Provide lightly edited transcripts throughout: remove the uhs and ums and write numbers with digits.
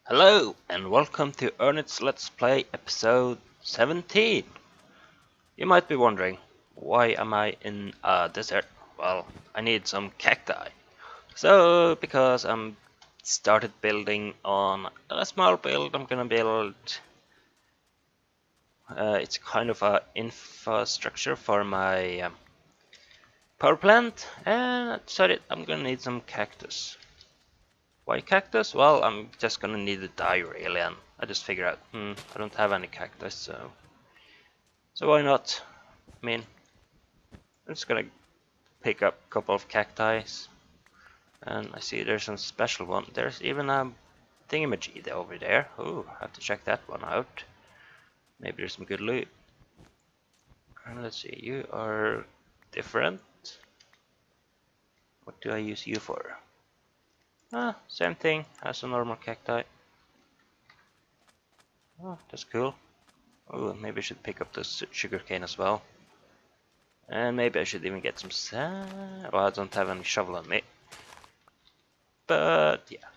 Hello and welcome to Ernie's Let's Play episode 17. You might be wondering, why am I in a desert? Well, I need some cacti. So, because I'm started building on a small build, I'm gonna build, it's kind of a infrastructure for my power plant, and I decided I'm gonna need some cactus. Why cactus? Well, I'm just gonna need to die really, and I just figured out, I don't have any cactus, so why not? I mean, I'm just gonna pick up a couple of cacti, and I see there's some special one. There's even a thingamajig over there. Oh, I have to check that one out. Maybe there's some good loot. And let's see, you are different. What do I use you for? Ah, same thing as a normal cacti. Oh, that's cool. Oh, maybe I should pick up the sugarcane as well. And maybe I should even get some sand. Well, I don't have any shovel on me. But yeah.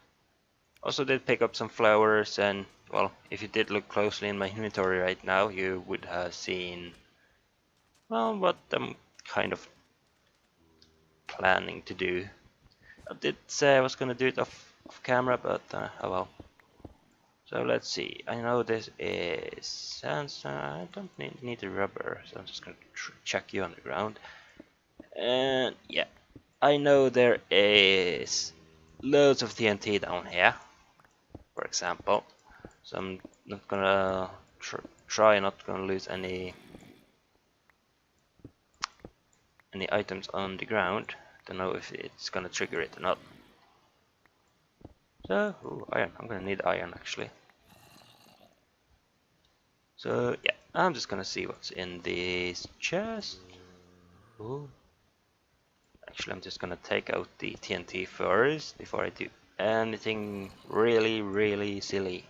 Also did pick up some flowers, and well, if you did look closely in my inventory right now, you would have seen, well, what I'm kind of planning to do. I did say I was gonna do it off camera, but oh well. So let's see. I know this is sandstone. I don't need the rubber, so I'm just gonna check you on the ground. And yeah, I know there is loads of TNT down here, for example. So I'm not gonna try not gonna lose any items on the ground. Don't know if it's gonna trigger it or not. So, ooh, iron. I'm gonna need iron actually. So yeah, I'm just gonna see what's in this chest. Ooh. Actually, I'm just gonna take out the TNT first before I do anything really silly.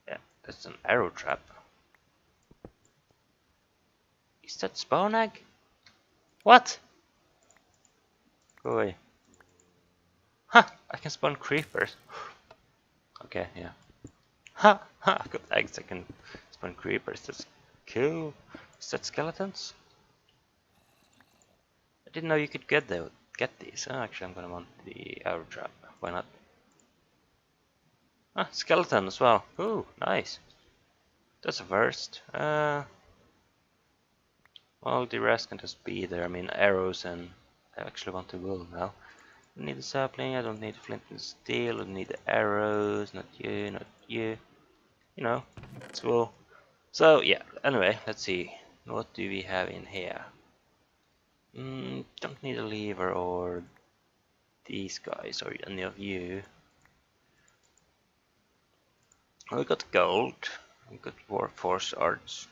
Yeah, that's an arrow trap. Is that spawn egg? What? Go away. Ha! I can spawn creepers. Okay, yeah. Ha! Ha! I got eggs. I can spawn creepers. That's cool. Is that skeletons? I didn't know you could get these. Oh, actually, I'm gonna want the arrow trap. Why not? Ah, skeleton as well. Ooh, nice. That's a first. Well, the rest can just be there. I mean, arrows, and I actually want the wool now. I don't need the sapling. I don't need flint and steel. I don't need the arrows. Not you. Not you. You know, it's wool. So yeah. Anyway, let's see. What do we have in here? Don't need a lever or these guys or any of you. We got gold. We got force arts.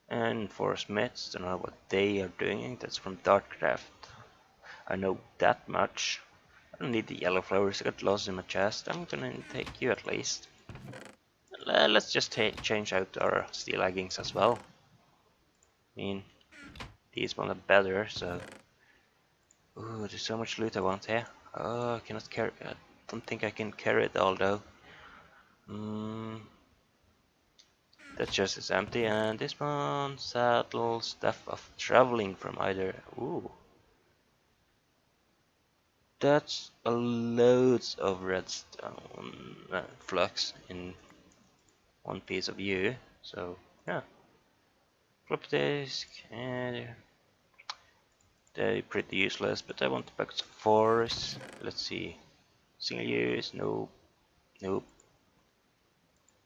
And for smiths, don't know what they are doing. That's from Dartcraft. I know that much. I don't need the yellow flowers. I got lost in my chest. I'm gonna take you at least. Let's just change out our steel leggings as well. I mean, these one are better, so. Ooh, there's so much loot I want here. Oh, I cannot carry. I don't think I can carry it all though. That chest is empty, and this one saddle stuff of traveling from either. Ooh, that's a loads of redstone flux in one piece of you. So yeah, flip disk, and they're pretty useless. But I want the buckets of force. Let's see, single use, nope, nope.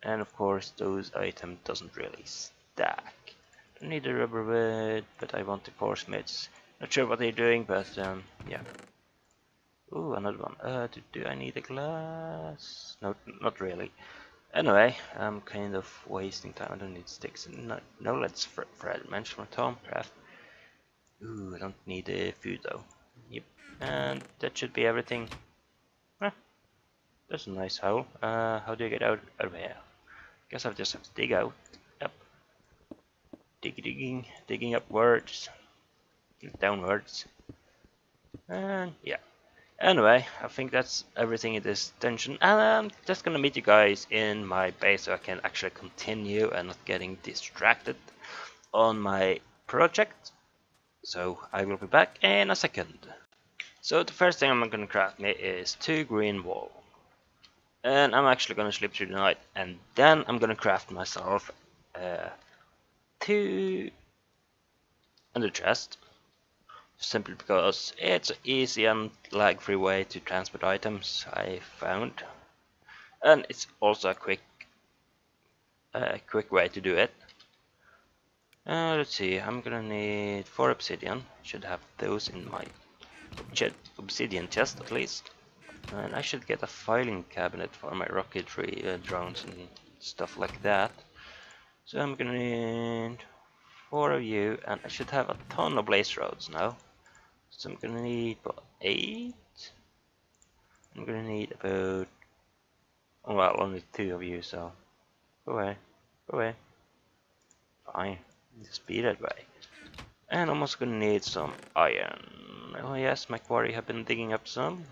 And of course those items doesn't really stack. Don't need a rubber wood, but I want the force mitts. Not sure what they're doing, but yeah. Ooh, another one. Do I need a glass? No, not really. Anyway, I'm kind of wasting time. I don't need sticks. No, let's Fred mention Tomcraft. Ooh, I don't need food though. Yep, and that should be everything. Eh, that's a nice hole. How do I get out of here? Guess I'll just have to dig out. Yep. Digging upwards, downwards, and yeah. Anyway, I think that's everything in this dungeon, and I'm just gonna meet you guys in my base so I can actually continue and not getting distracted on my project. So I will be back in a second. So the first thing I'm gonna craft me is 2 green wool. And I'm actually gonna sleep through the night, and then I'm gonna craft myself 2 under chest. Simply because it's an easy and lag-free way to transport items I found. And it's also a quick way to do it. Let's see, I'm gonna need 4 obsidian. Should have those in my obsidian chest at least. And I should get a filing cabinet for my rocketry drones and stuff like that. So I'm gonna need 4 of you, and I should have a ton of blaze rods now. So I'm gonna need about 8. I'm gonna need about, oh, well, only 2 of you, so go away, go away. Fine, just be that way. And I'm also gonna need some iron. Oh yes, my quarry have been digging up some.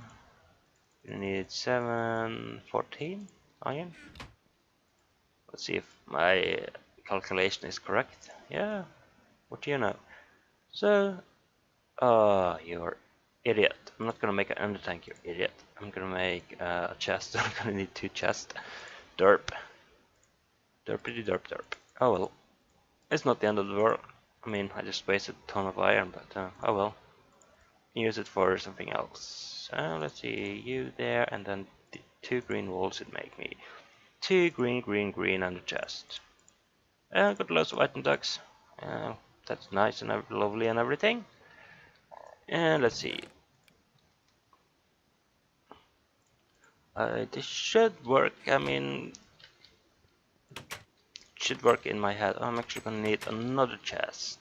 Gonna need 714 iron. Let's see if my calculation is correct. Yeah, what do you know? So, you're idiot. I'm not gonna make an ender tank, you idiot. I'm gonna make a chest. I'm gonna need 2 chests. Derp. Derpity derp derp. Oh well. It's not the end of the world. I mean, I just wasted a ton of iron, but oh well. Use it for something else. Let's see, you there, and then the 2 green walls would make me 2 green on the chest. Got lots of item ducks. That's nice and lovely and everything. And let's see. This should work. I mean, should work in my head. I'm actually gonna need another chest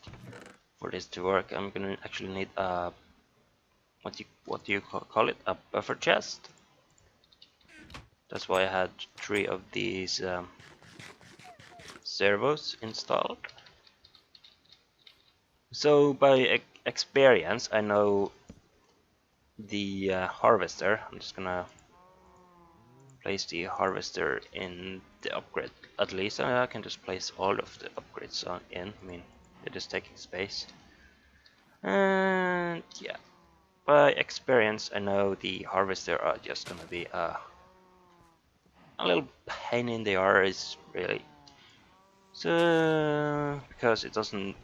for this to work. I'm gonna actually need a what do you call it? A buffer chest. That's why I had 3 of these servos installed. So by experience, I know the harvester. I'm just gonna place the harvester in the upgrade. At least I can just place all of the upgrades in. I mean, they're just taking space. And yeah, by experience, I know the harvester are just gonna be a little pain in the arse, really. So because it doesn't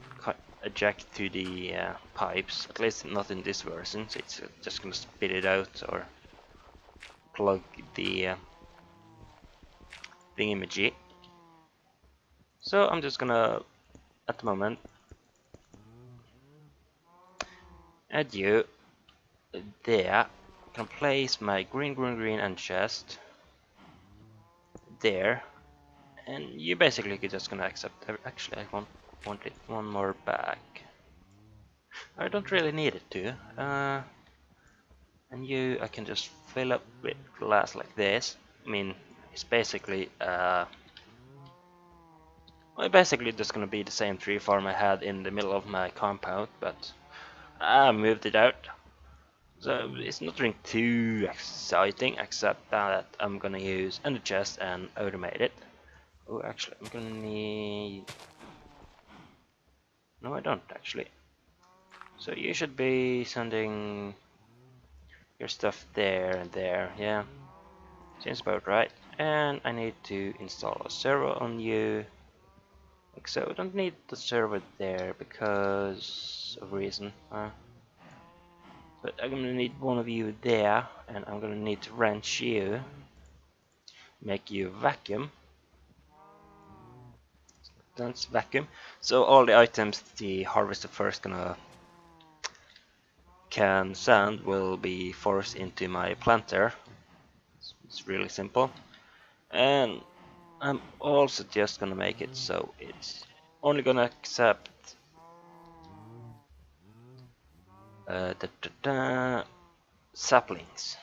eject to the pipes, at least not in this version. So it's just gonna spit it out or plug the thingamajig. So I'm just gonna, at the moment, add you there. I can place my green and chest there, and you basically just gonna accept. Actually, I want it one more back. I don't really need it to. And you, I can just fill up with glass like this. I mean, it's basically well, basically just gonna be the same tree farm I had in the middle of my compound, but I moved it out. So it's nothing too exciting, except that I'm gonna use ender chest and automate it. Oh, actually, I'm gonna need. No, I don't actually. So you should be sending your stuff there and there. Yeah, seems about right. And I need to install a server on you. Like so, I don't need the server there because of reason. But I'm gonna need one of you there, and I'm gonna need to wrench you, make you vacuum. That's vacuum. So all the items the harvester first can send will be forced into my planter. It's really simple. And I'm also just gonna make it so it's only gonna accept saplings.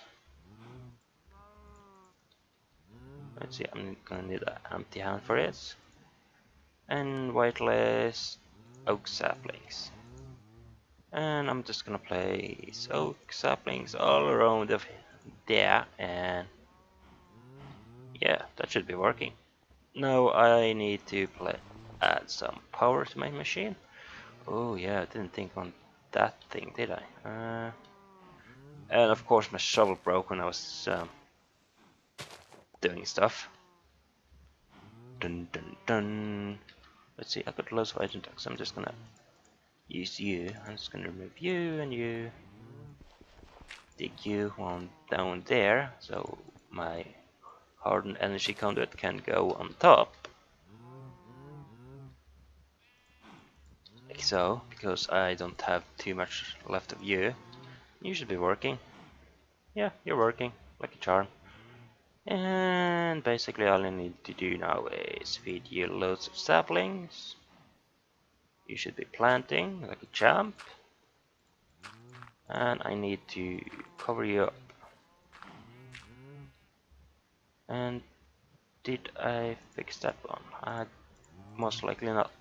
Let's see, I'm gonna need an empty hand for this. And whitelist oak saplings. And I'm just gonna place oak saplings all around there, and yeah, that should be working. Now I need to add some power to my machine. Oh yeah, I didn't think on that thing, did I? And of course my shovel broke when I was doing stuff. Dun dun dun. Let's see, I got loads of item tags. I'm just gonna use you. I'm just gonna remove you and you. Dig you one down there, so my hardened energy conduit can go on top. Like so, because I don't have too much left of you. You should be working. Yeah, you're working, like a charm. And basically all I need to do now is feed you loads of saplings. You should be planting like a champ. And I need to cover you up. And did I fix that one? Most likely not.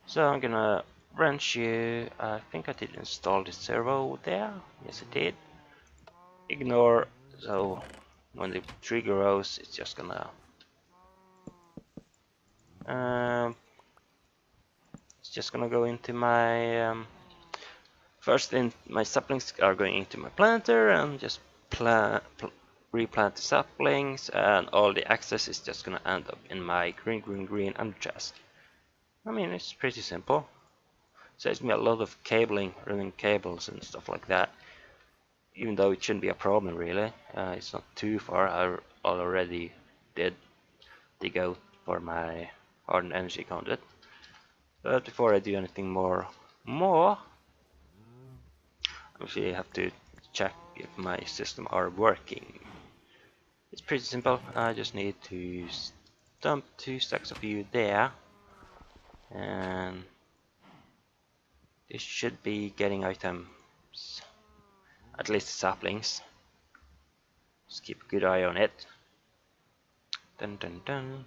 So I'm gonna wrench you. I think I did install the servo there. Yes, I did. Ignore. So when the tree grows, it's just gonna um, go into my first. In my saplings are going into my planter and just replant the saplings, and all the excess is just gonna end up in my green under chest. I mean, it's pretty simple. Saves me a lot of cabling, running cables and stuff like that. Even though it shouldn't be a problem really. It's not too far. I already did dig out for my hardened energy conduit. But before I do anything more, actually I have to check if my system are working. It's pretty simple. I just need to dump 2 stacks of you there, and this should be getting items, at least the saplings. Just keep a good eye on it. Dun dun dun.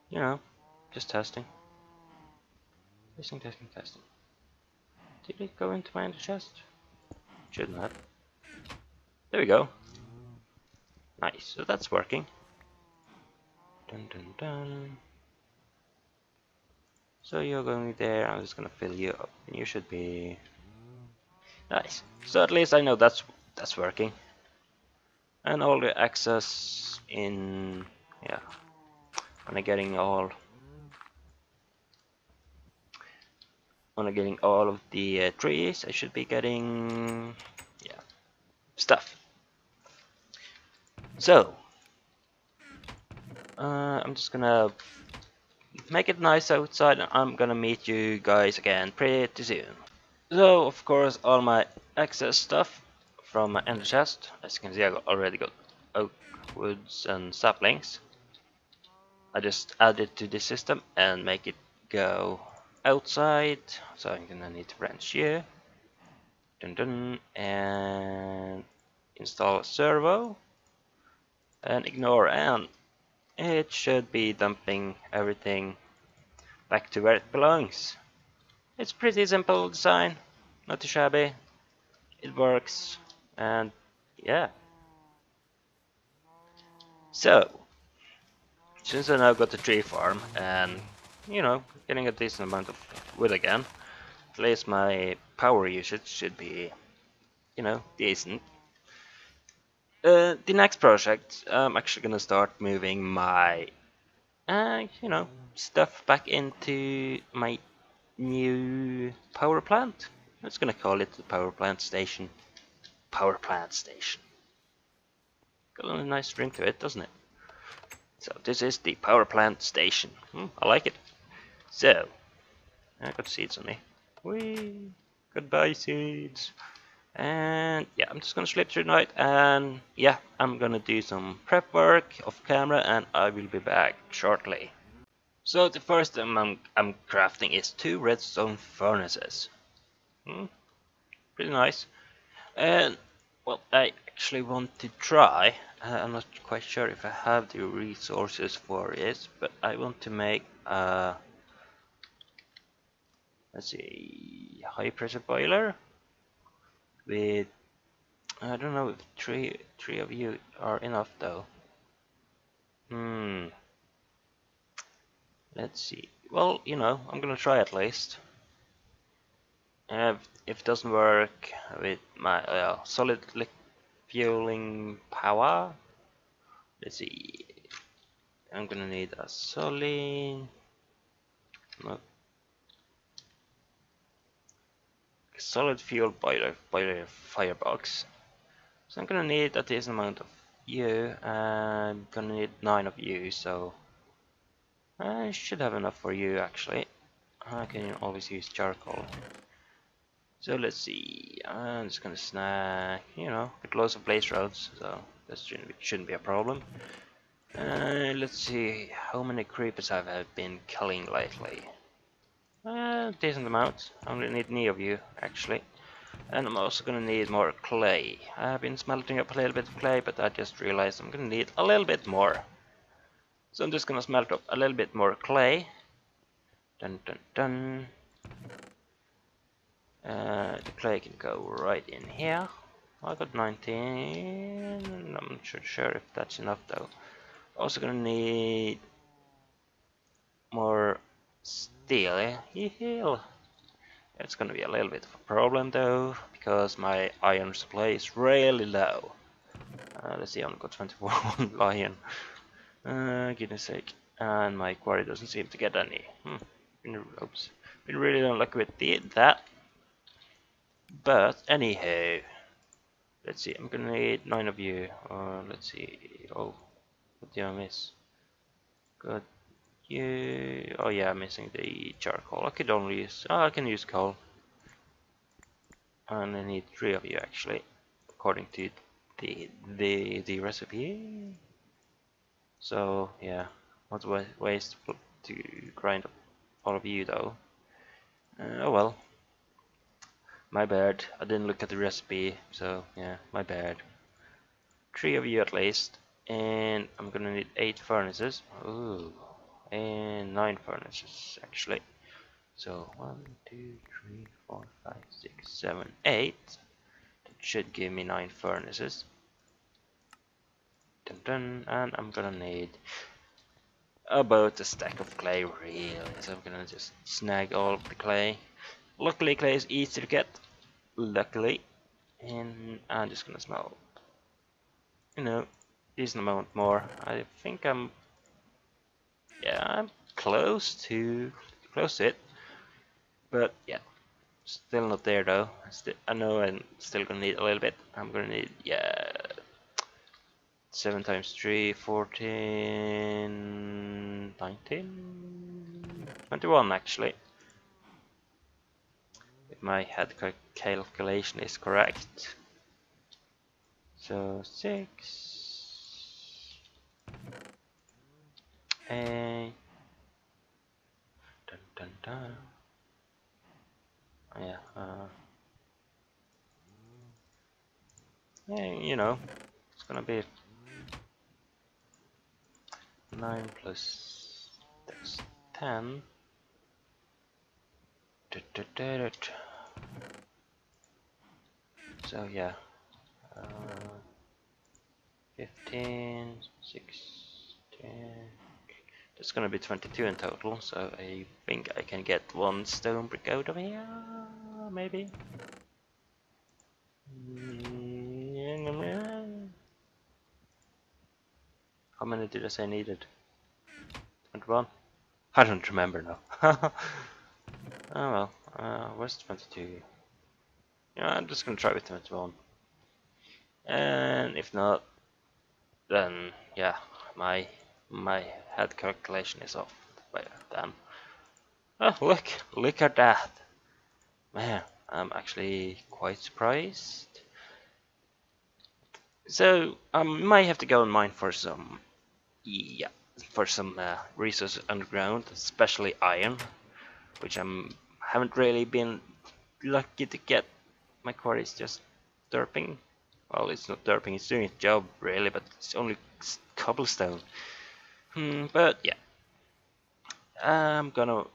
You know, just testing. Testing. Did it go into my ender chest? Shouldn't have. There we go. Nice, so that's working. Dun dun dun. So you're going there, I'm just gonna fill you up, and you should be nice. So at least I know that's working. And all the access in, yeah, when I'm getting all of the trees, I should be getting, yeah, stuff. So I'm just gonna make it nice outside, and I'm gonna meet you guys again pretty soon. So of course all my excess stuff from my ender chest, as you can see I already got oak woods and saplings. I just add it to the system and make it go outside. So I'm gonna need to wrench here. Dun dun, and install a servo and ignore, and it should be dumping everything back to where it belongs. It's pretty simple design, not too shabby. It works, and yeah. So since I now got the tree farm and you know getting a decent amount of wood again, at least my power usage should be, you know, decent. The next project, I'm actually gonna start moving my, you know, stuff back into my new power plant. I'm just gonna call it the power plant station. Power plant station. Got a nice ring to it, doesn't it? So this is the power plant station. I like it. So I got seeds on me. Whee! Goodbye seeds. And yeah, I'm just gonna sleep through the night, and yeah, I'm gonna do some prep work off camera, and I will be back shortly. So the first thing I'm crafting is 2 redstone furnaces. Pretty nice. And well, I actually want to try. I'm not quite sure if I have the resources for it, but I want to make let's see, high pressure boiler with, I don't know if three of you are enough though. Let's see. Well, you know, I'm gonna try at least. If it doesn't work with my solid fueling power, let's see. I'm gonna need a solid, no, solid fuel boiler firebox. So I'm gonna need a decent amount of you. I'm gonna need 9 of you, so I should have enough for you actually. I can always use charcoal. So let's see. I'm just gonna snag, you know, get loads of blaze rods, so that shouldn't be a problem. Let's see how many creepers I have been killing lately. Decent amount. I only need 9 of you actually. And I'm also gonna need more clay. I've been smelting up a little bit of clay, but I just realized I'm gonna need a little bit more. So I'm just gonna smelt up a little bit more clay. Dun dun dun. The clay can go right in here. I got 19. I'm not sure if that's enough though. Also gonna need more steel. Heal. It's gonna be a little bit of a problem though, because my iron supply is really low. Let's see, I only got 24 iron. Goodness sake. And my quarry doesn't seem to get any. Oops. We really don't like with that. But anyhow, let's see. I'm gonna need 9 of you. Let's see. Oh, what did I miss? Got you. Oh yeah, I'm missing the charcoal. I could only use. Oh, I can use coal. And I need 3 of you actually, according to the recipe. So yeah, not waste to grind up all of you though. Oh well, my bad. I didn't look at the recipe, so yeah, my bad. 3 of you at least, and I'm gonna need 8 furnaces. Ooh, and 9 furnaces actually. So 1, 2, 3, 4, 5, 6, 7, 8. That should give me 9 furnaces. Dun dun, and I'm gonna need about a stack of clay really, so I'm gonna just snag all of the clay. Luckily clay is easy to get, luckily, and I'm just gonna smell, you know, decent amount more. I think I'm close to it, but yeah, still not there though. I know I'm still gonna need a little bit. I'm gonna need 7 times 3, 14, 19, 21 actually. If my head calculation is correct. So 6, 8, dun, dun, dun. Yeah, you know, it's gonna be 9 plus that's 10. So yeah, 15, 16. That's gonna be 22 in total. So I think I can get 1 stone brick out of here, maybe. How many did I say needed? 21? I don't remember now. Oh well, where's 22? Yeah, I'm just gonna try with 21. And if not, then yeah, my head calculation is off. But damn. Oh look at that. Man, I'm actually quite surprised. So I might have to go and mine for some, resources underground, especially iron, which haven't really been lucky to get. My quarry is just derping. Well, it's not derping, it's doing its job really, but it's only cobblestone. But yeah, I'm gonna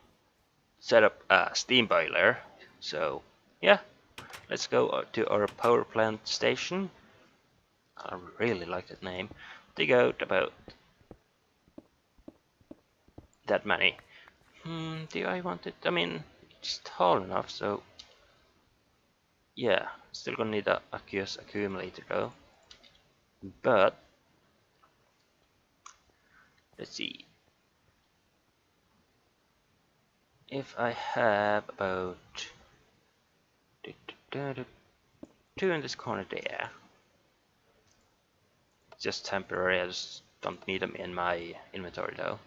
set up a steam boiler. So yeah, let's go to our power plant station. I really like that name. Dig out about that many. Do I want it? I mean, it's tall enough, so yeah. Still gonna need a aqueous accumulator though. But let's see. If I have about two in this corner there, just temporary. I just don't need them in my inventory though.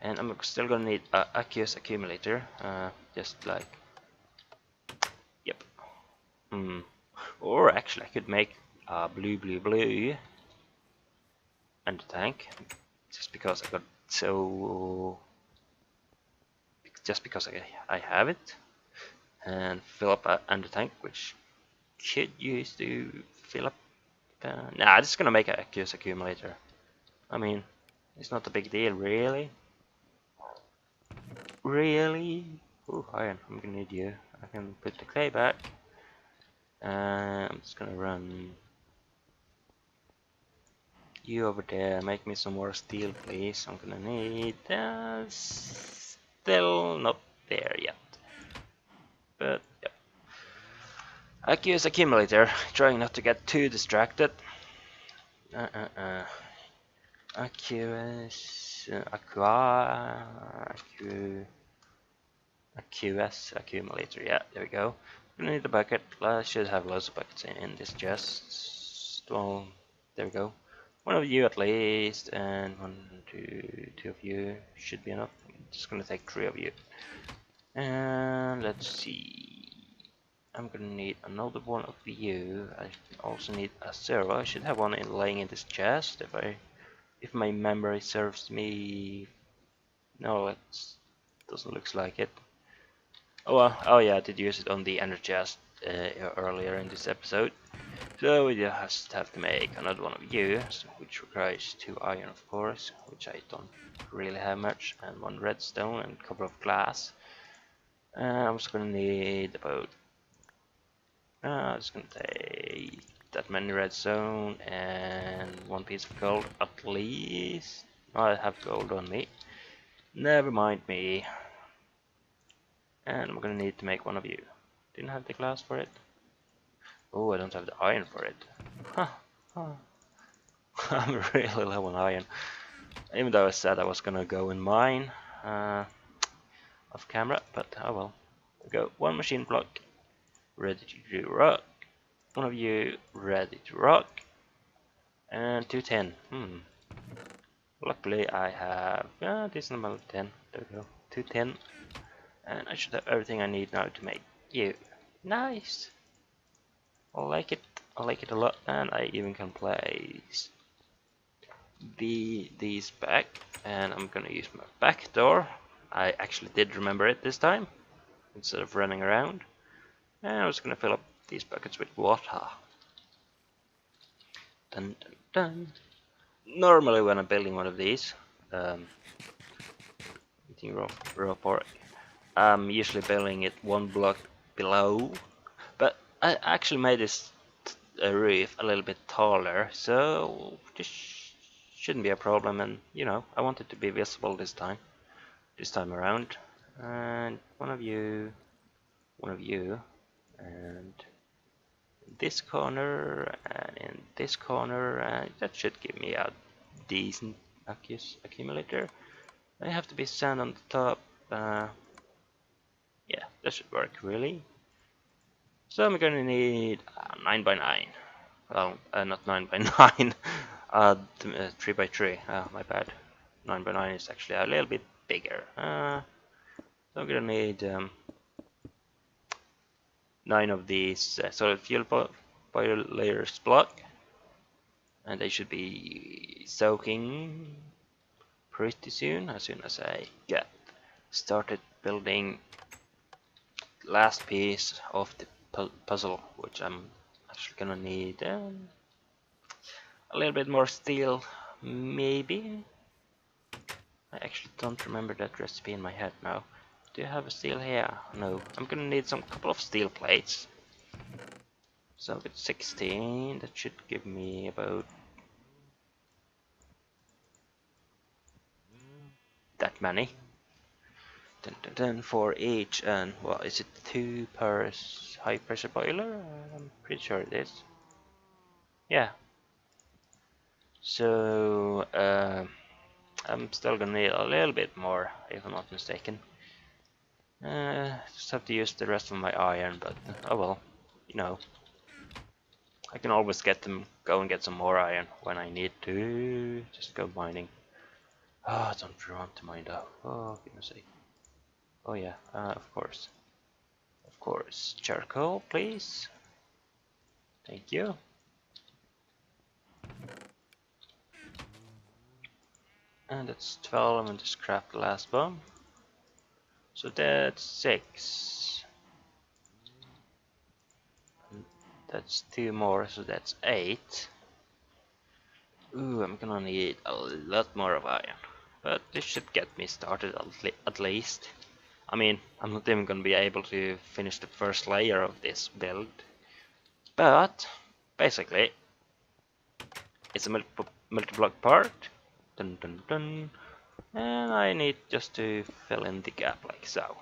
And I'm still gonna need a aqueous accumulator, just like, yep. Or actually I could make a blue and the tank, just because I got so, just because I have it, and fill up a tank, which could use to fill up. Nah, I'm just gonna make an aqueous accumulator. I mean, it's not a big deal, really. Really? Oh, iron. I'm gonna need you. I can put the clay back. I'm just gonna run you over there. Make me some more steel, please. I'm gonna need. Still not there yet. But yeah. Aqueous accumulator. Trying not to get too distracted. Aqueous. Aqueous accumulator. Yeah, there we go. We need a bucket. I should have loads of buckets in this chest. Well, there we go. One of you at least, and two of you should be enough. I'm just gonna take 3 of you. And let's see. I'm gonna need another one of you. I also need a servo. I should have one laying in this chest if my memory serves me. No, it doesn't look like it. Oh well, oh yeah, I did use it on the ender chest earlier in this episode. So we just have to make another one of you, which requires 2 iron of course, which I don't really have much, and 1 redstone and a couple of glass. I'm just gonna need about, I'm just gonna take that many redstone and 1 piece of gold at least. I have gold on me. Never mind me. And I'm gonna need to make 1 of you. Didn't have the glass for it. Oh, I don't have the iron for it. Huh. I'm really low on iron. Even though I said I was gonna go in mine off camera, but oh well. We go 1 machine block, ready to do rock. 1 of you ready to rock, and 2 tin. Luckily I have a decent amount of tin. There we go, 2 tin, and I should have everything I need now to make you. Nice. I like it. I like it a lot, and I even can place these back, and I'm gonna use my back door. I actually did remember it this time instead of running around, and I was gonna fill up these buckets with water. Dun dun dun. Normally when I'm building one of these, eating raw pork, I'm usually building it 1 block below, but I actually made this roof a little bit taller, so this shouldn't be a problem, and you know, I want it to be visible this time around. And one of you, and in this corner, and in this corner, and that should give me a decent aqueous accumulator. I have to be sand on the top. Yeah, that should work really. So I'm gonna need 9 by 9. Well, not 9 by 9, 3 by 3. My bad. 9 by 9 is actually a little bit bigger. So I'm gonna need 9 of these solid fuel boilers block, and they should be soaking pretty soon. As soon as I get started building the last piece of the puzzle, which I'm actually gonna need a little bit more steel, maybe. I actually don't remember that recipe in my head now. Do you have a steel here? No. I'm gonna need some couple of steel plates. So with 16, that should give me about that many. Dun, for each, and what is it? 2 per high pressure boiler? I'm pretty sure it is. Yeah. So I'm still gonna need a little bit more, if I'm not mistaken. Just have to use the rest of my iron, but oh well, you know. I can always go and get some more iron when I need to. Just go mining. Oh, I don't want to mine though. Oh, goodness sake. Oh yeah, of course. Of course. Charcoal, please. Thank you. And that's 12. I'm gonna just craft the last one. So that's 6. And that's 2 more, so that's 8. Ooh, I'm gonna need a lot more of iron. But this should get me started at least. I mean, I'm not even gonna be able to finish the first layer of this build. But, basically, it's a multi-block part. Dun dun dun. And I need just to fill in the gap like so.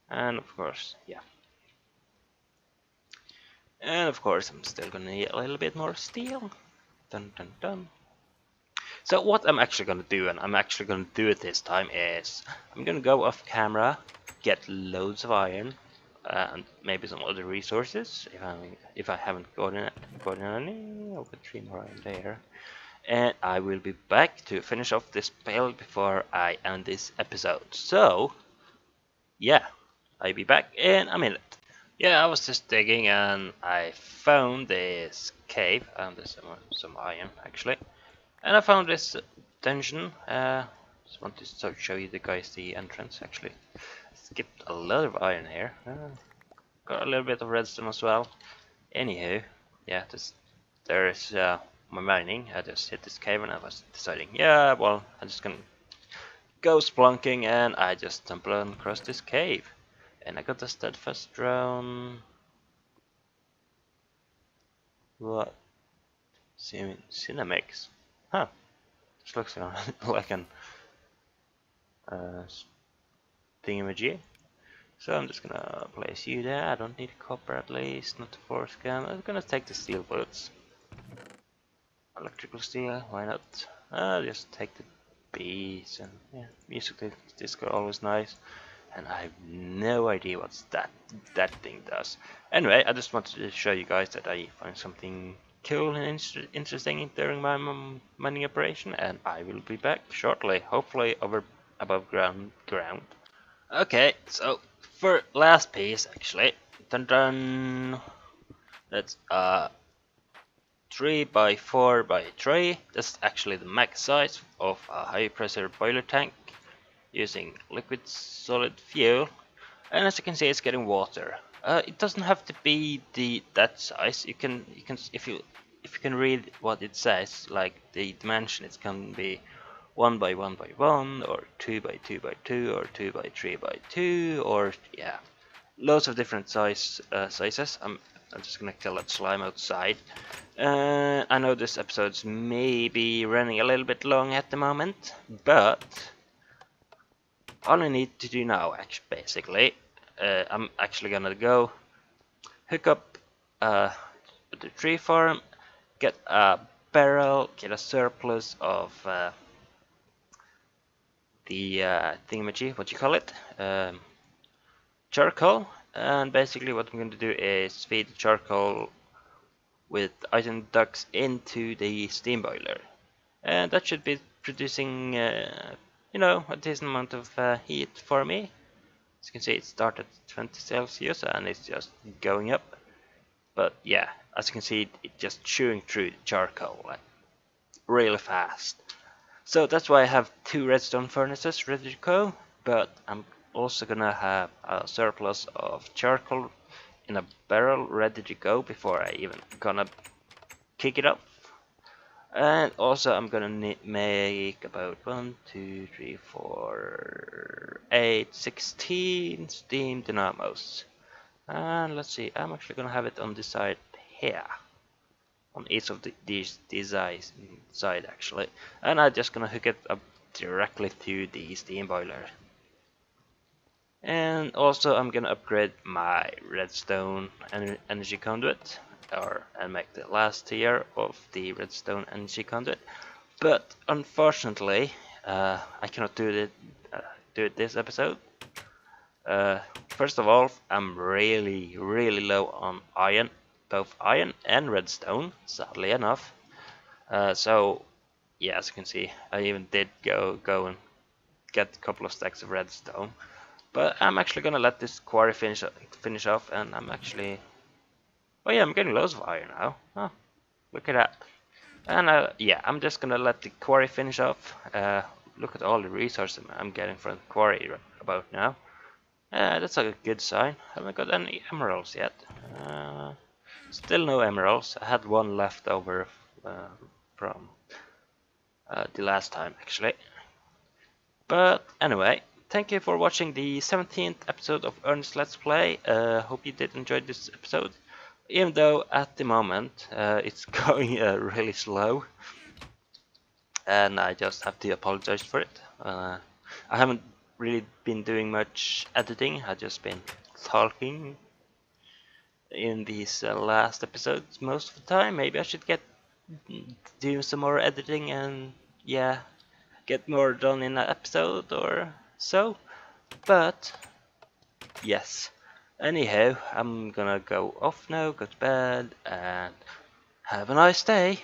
And of course, yeah. And of course, I'm still gonna need a little bit more steel. Dun dun dun. So what I'm actually gonna do, and I'm actually gonna do it this time, is I'm gonna go off camera, get loads of iron, and maybe some other resources if I haven't gotten any. I'll put 3 more iron there. And I will be back to finish off this build before I end this episode. So, yeah, I'll be back in a minute. Yeah, I was just digging and I found this cave, and there's some iron actually. And I found this dungeon. Just want to show you guys the entrance actually. Skipped a lot of iron here. Got a little bit of redstone as well. Anywho, yeah, there's my mining. I just hit this cave and I was deciding, yeah, well, I'm just gonna go splunking, and I just stumbled across this cave. And I got the steadfast drone. What? Cinemix. Huh. This looks like an thingamajig. So I'm just gonna place you there. I don't need copper at least, not the forescan. I'm gonna take the steel boots. Electrical steel, why not? Just take the bees, and yeah, music disc are always nice. And I have no idea what that thing does. Anyway, I just wanted to show you guys that I found something cool and interesting during my mining operation, and I will be back shortly, hopefully above ground. Okay, so for last piece actually, dun dun, that's 3 by 4 by 3. That's actually the max size of a high pressure boiler tank using liquid solid fuel. And as you can see, it's getting water. It doesn't have to be that size. You can if you can read what it says, like the dimension, it can be 1 by 1 by 1, or 2 by 2 by 2, or 2 by 3 by 2, or yeah, loads of different sizes. I'm just gonna kill that slime outside. I know this episode's maybe running a little bit long at the moment, but all I need to do now, basically, I'm actually gonna go hook up the tree farm, get a barrel, get a surplus of the thingamajig, what you call it, charcoal, and basically what I'm going to do is feed the charcoal with iron ducts into the steam boiler, and that should be producing you know, a decent amount of heat for me. As you can see, it started at 20 Celsius and it's just going up. But yeah, as you can see, it's just chewing through the charcoal like really fast. So that's why I have 2 redstone furnaces ready to go, but I'm also gonna have a surplus of charcoal in a barrel ready to go before I even gonna kick it off. And also I'm gonna make about 1, 2, 3, 4, 8, 16 steam dynamos. And let's see, I'm actually gonna have it on this side here, on each of these side actually, and I'm just gonna hook it up directly to the steam boiler. And also I'm gonna upgrade my redstone energy conduit, and make the last tier of the redstone energy conduit. But unfortunately, I cannot do it this episode. First of all, I'm really low on iron, both iron and redstone, sadly enough. So yeah, as you can see, I even did go and get a couple of stacks of redstone. But I'm actually gonna let this quarry finish off, and I'm actually, oh yeah, I'm getting loads of iron now. Oh, look at that. And yeah, I'm just gonna let the quarry finish off. Look at all the resources I'm getting from the quarry about now. That's a good sign. Haven't got any emeralds yet. Still no emeralds. I had one left over from the last time actually. But anyway, thank you for watching the 17th episode of Ernie's Let's Play. Hope you did enjoy this episode. Even though at the moment it's going really slow. And I just have to apologize for it. I haven't really been doing much editing. I've just been talking in these last episodes most of the time. Maybe I should get do some more editing and yeah, get more done in an episode or so. But yes, anyhow, I'm gonna go off now, go to bed, and have a nice day.